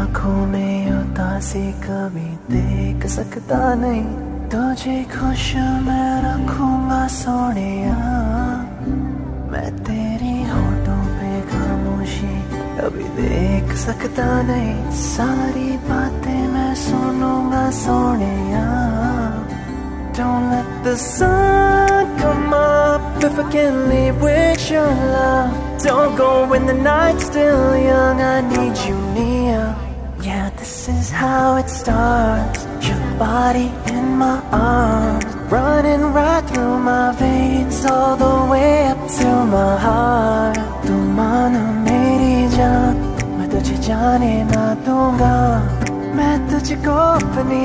आंखों में उदासी कभी देख सकता नहीं, तुझे खुश मैं रखूंगा सोनिया। मैं तेरी होठों पे खामोशी कभी देख सकता नहीं, सारी बातें मैं सुनूंगा Sonia. Don't let the sun come up if I can't leave with your love. Don't go when the night's still young, I need you near. Yeah, this is how it starts. Your body in my arms, running right through my veins, all the way up to my heart. तू माना मेरी जान, मैं तुझे जाने ना दूंगा, मैं तुझको अपनी